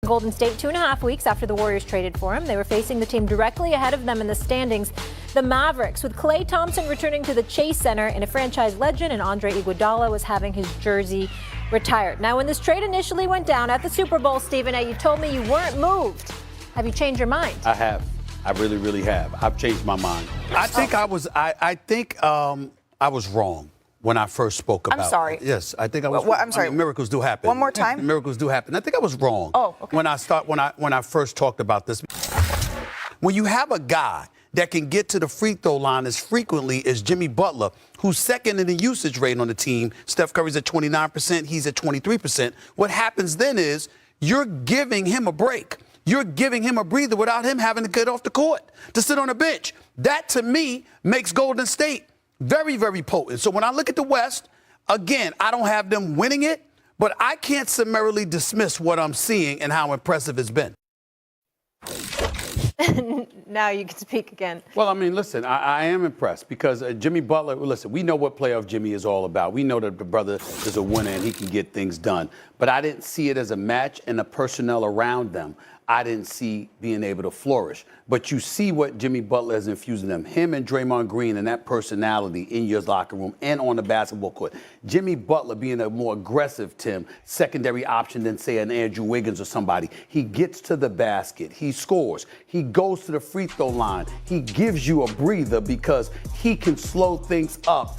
Golden State 2.5 weeks after the Warriors traded for him. They were facing the team directly ahead of them in the standings, the Mavericks, with Klay Thompson returning to the Chase Center, and a franchise legend, and Andre Iguodala was having his jersey retired. Now, when this trade initially went down at the Super Bowl, Stephen A., you told me you weren't moved. Have you changed your mind? I have. I really, really have. I've changed my mind. I think I was wrong when I first spoke about it. I'm sorry. Yes, I think I was. I'm sorry. Miracles do happen. One more time. Miracles do happen. I think I was wrong. Oh, okay. When I first talked about this. When you have a guy that can get to the free throw line as frequently as Jimmy Butler, who's second in the usage rate on the team, Steph Curry's at 29%, he's at 23%. What happens then is you're giving him a break. You're giving him a breather without him having to get off the court, to sit on the bench. That, to me, makes Golden State very, very potent. So when I look at the West, again, I don't have them winning it, but I can't summarily dismiss what I'm seeing and how impressive it's been. Now you can speak again. Well, I mean, listen, I am impressed because Jimmy Butler, listen, we know what playoff Jimmy is all about. We know that the brother is a winner and he can get things done. But I didn't see it as a match and the personnel around them. I didn't see being able to flourish. But you see what Jimmy Butler has infused in them. Him and Draymond Green and that personality in your locker room and on the basketball court. Jimmy Butler being a more aggressive, Tim, secondary option than, say, an Andrew Wiggins or somebody. He gets to the basket. He scores. He goes to the free throw line. He gives you a breather because he can slow things up,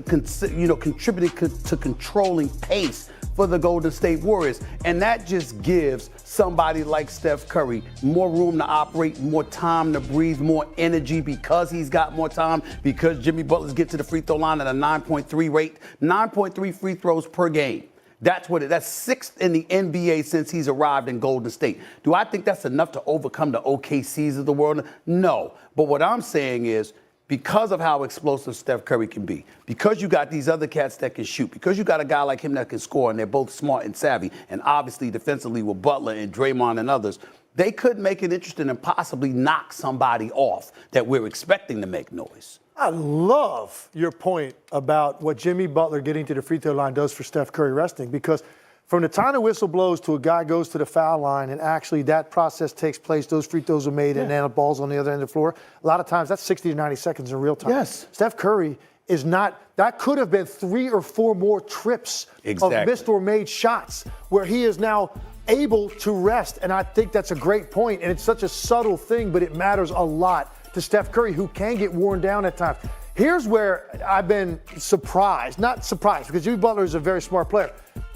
contributing to controlling pace for the Golden State Warriors. And that just gives somebody like Steph Curry more room to operate, more time to breathe, more energy because he's got more time, because Jimmy Butler's get to the free throw line at a 9.3 rate, 9.3 free throws per game. That's sixth in the NBA since he's arrived in Golden State. Do I think that's enough to overcome the OKCs of the world? No. But what I'm saying is, because of how explosive Steph Curry can be, because you got these other cats that can shoot, because you got a guy like him that can score, and they're both smart and savvy, and obviously defensively with Butler and Draymond and others, they could make it interesting and possibly knock somebody off that we're expecting to make noise. I love your point about what Jimmy Butler getting to the free throw line does for Steph Curry resting, because from the time the whistle blows to a guy goes to the foul line and actually that process takes place, those free throws are made, and then the ball's on the other end of the floor, a lot of times that's 60 to 90 seconds in real time. Yes. Steph Curry is not – that could have been 3 or 4 more trips of missed or made shots where he is now able to rest, and I think that's a great point, and it's such a subtle thing, but it matters a lot to Steph Curry, who can get worn down at times. Here's where I've been surprised – not surprised, because Jimmy Butler is a very smart player.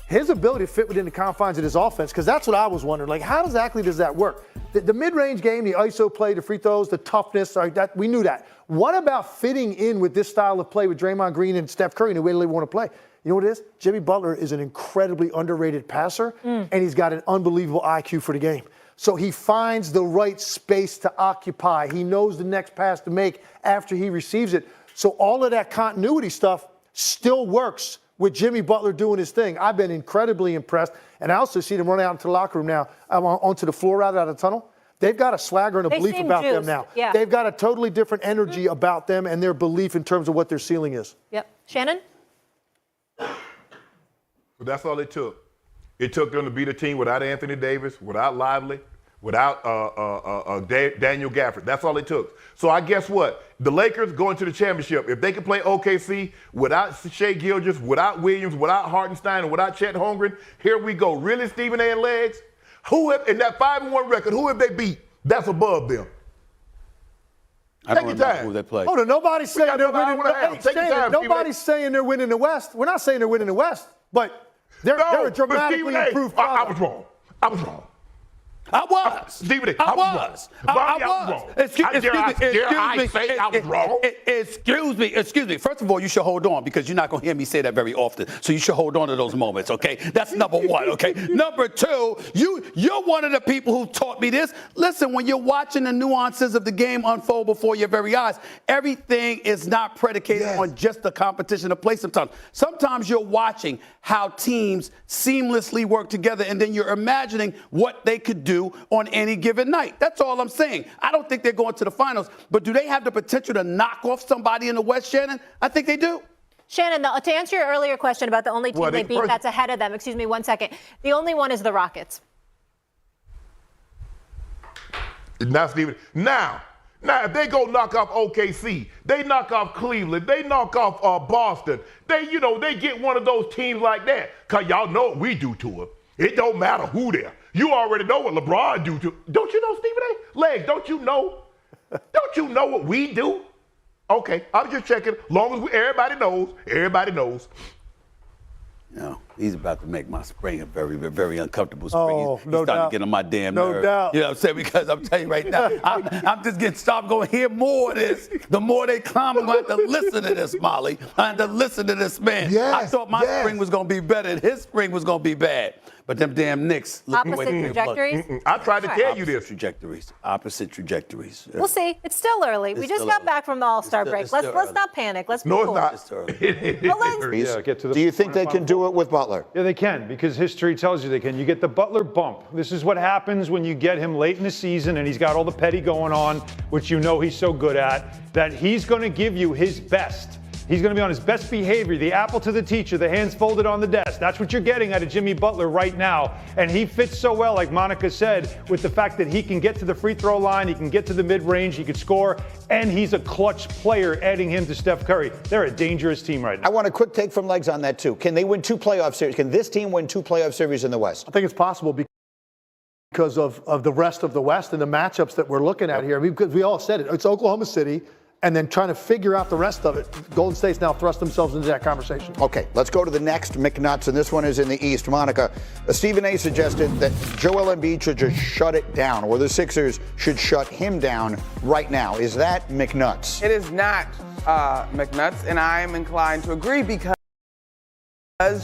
His ability to fit within the confines of his offense, because that's what I was wondering. Like, how exactly does that work? The mid-range game, the ISO play, the free throws, the toughness, that we knew that. What about fitting in with this style of play with Draymond Green and Steph Curry and the way they want to play? You know what it is? Jimmy Butler is an incredibly underrated passer, and he's got an unbelievable IQ for the game. So he finds the right space to occupy. He knows the next pass to make after he receives it. So all of that continuity stuff still works with Jimmy Butler doing his thing. I've been incredibly impressed. And I also see them running out into the locker room now, onto the floor out of the tunnel. They've got a swagger and a belief about them now. Yeah. They've got a totally different energy about them and their belief in terms of what their ceiling is. Yep. Shannon? But that's all it took. It took them to beat a team without Anthony Davis, without Lively, without Daniel Gafford. That's all it took. So I guess what? The Lakers going to the championship. If they can play OKC without Shai Gilgeous, without Williams, without Hartenstein, and without Chet Holmgren, here we go. Really, Stephen A. and Legs? In that 5-1 record, who have they beat? That's above them. I don't remember who they play. Hold on, nobody's saying they're winning. Nobody's saying they're winning the West. We're not saying they're winning the West, but they're a dramatically improved product. I was wrong. I was wrong. I was. Stephen A. I was wrong. Excuse me. First of all, you should hold on because you're not going to hear me say that very often. So you should hold on to those moments, okay? That's number one, okay? Number two, you're one of the people who taught me this. Listen, when you're watching the nuances of the game unfold before your very eyes, everything is not predicated on just the competition of play sometimes. Sometimes you're watching how teams seamlessly work together, and then you're imagining what they could do on any given night. That's all I'm saying. I don't think they're going to the finals, but do they have the potential to knock off somebody in the West, Shannon? I think they do. Shannon, to answer your earlier question about the only team they beat that's ahead of them, excuse me 1 second, the only one is the Rockets. Not Stephen. Now, if they go knock off OKC, they knock off Cleveland, they knock off Boston, they get one of those teams like that, because y'all know what we do to them. It don't matter who they're. You already know what LeBron do to. Don't you know, Stephen A? Legs, don't you know? Don't you know what we do? Okay, I'm just checking. Long as everybody knows. He's about to make my spring a very, very uncomfortable spring. Oh, he's no starting doubt. to get on my damn No nerve. doubt. You know what I'm saying? Because I'm telling you right now, I'm just getting stopped going to hear more of this. The more they climb, I'm going to have to listen to this, Molly. I have to listen to this man. Yes, I thought my spring was going to be better and his spring was going to be bad. But them damn Knicks. Opposite trajectories? I tried to tell you this. Opposite trajectories. We'll see. It's still early. We just got back from the All-Star break. Let's not panic. Let's be No, cool. it's not. Get to the Do you think point they of can do it with Butler? Yeah, they can, because history tells you they can. You get the Butler bump. This is what happens when you get him late in the season and he's got all the petty going on, which you know he's so good at, that he's going to give you his best. He's going to be on his best behavior, the apple to the teacher, the hands folded on the desk. That's what you're getting out of Jimmy Butler right now. And he fits so well, like Monica said, with the fact that he can get to the free throw line, he can get to the mid-range, he can score, and he's a clutch player, adding him to Steph Curry. They're a dangerous team right now. I want a quick take from Legs on that, too. Can they win 2 playoff series? Can this team win 2 playoff series in the West? I think it's possible because of the rest of the West and the matchups that we're looking at here. I mean, because we all said it. It's Oklahoma City, and then trying to figure out the rest of it. Golden State's now thrust themselves into that conversation. Okay, let's go to the next McNuts, and this one is in the East. Monica, Stephen A. suggested that Joel Embiid should just shut it down, or the Sixers should shut him down right now. Is that McNuts? It is not McNuts, and I am inclined to agree because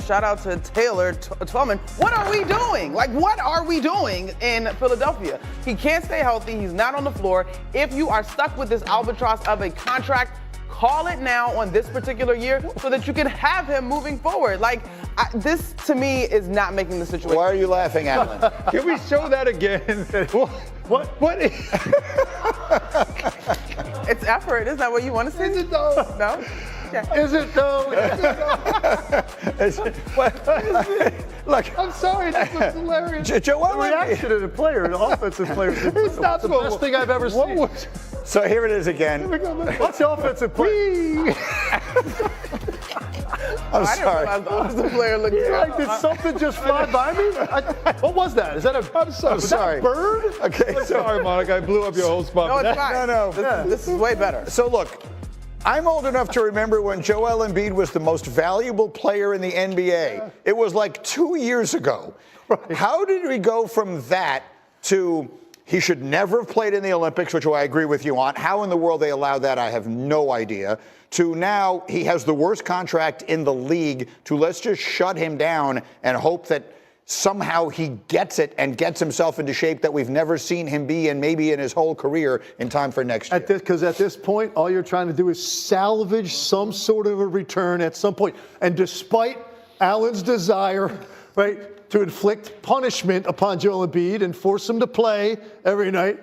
shout out to Taylor Twellman. What are we doing? What are we doing in Philadelphia? He can't stay healthy. He's not on the floor. If you are stuck with this albatross of a contract, call it now on this particular year so that you can have him moving forward. This, to me, is not making the situation. Why are you laughing, Alan? Can we show that again? What? It's effort. Isn't that what you want to see? Is it though? No? Okay. Is it though? Look, I'm sorry, this was hilarious. Joel The reaction of the player, the offensive player. It's not the best thing I've ever seen. So here it is again. What's the offensive play? I'm I sorry. didn't realize the offensive player looked Did something just fly by me? What was that? Is that a? I'm sorry. Was that a bird? Okay, so, Sorry, Monica, I blew up your whole spot. No, it's fine. No. This is way better. so look, I'm old enough to remember when Joel Embiid was the most valuable player in the NBA. Yeah. It was like 2 years ago. Right. How did we go from that to he should never have played in the Olympics, which I agree with you on. How in the world they allowed that, I have no idea. To now he has the worst contract in the league, to let's just shut him down and hope that somehow he gets it and gets himself into shape that we've never seen him be in maybe in his whole career in time for next year. Because at this point, all you're trying to do is salvage some sort of a return at some point. And despite Allen's desire, right, to inflict punishment upon Joel Embiid and force him to play every night,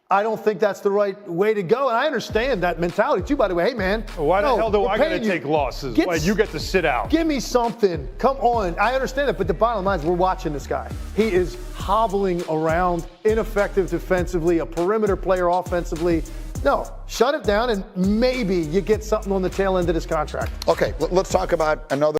I don't think that's the right way to go. And I understand that mentality too, by the way. Hey, man. Why the hell do I got to paying you. take losses? Why you get to sit out? Give me something. Come on. I understand it, but the bottom line is we're watching this guy. He is hobbling around, ineffective defensively, a perimeter player offensively. No, shut it down and maybe you get something on the tail end of this contract. Okay, let's talk about another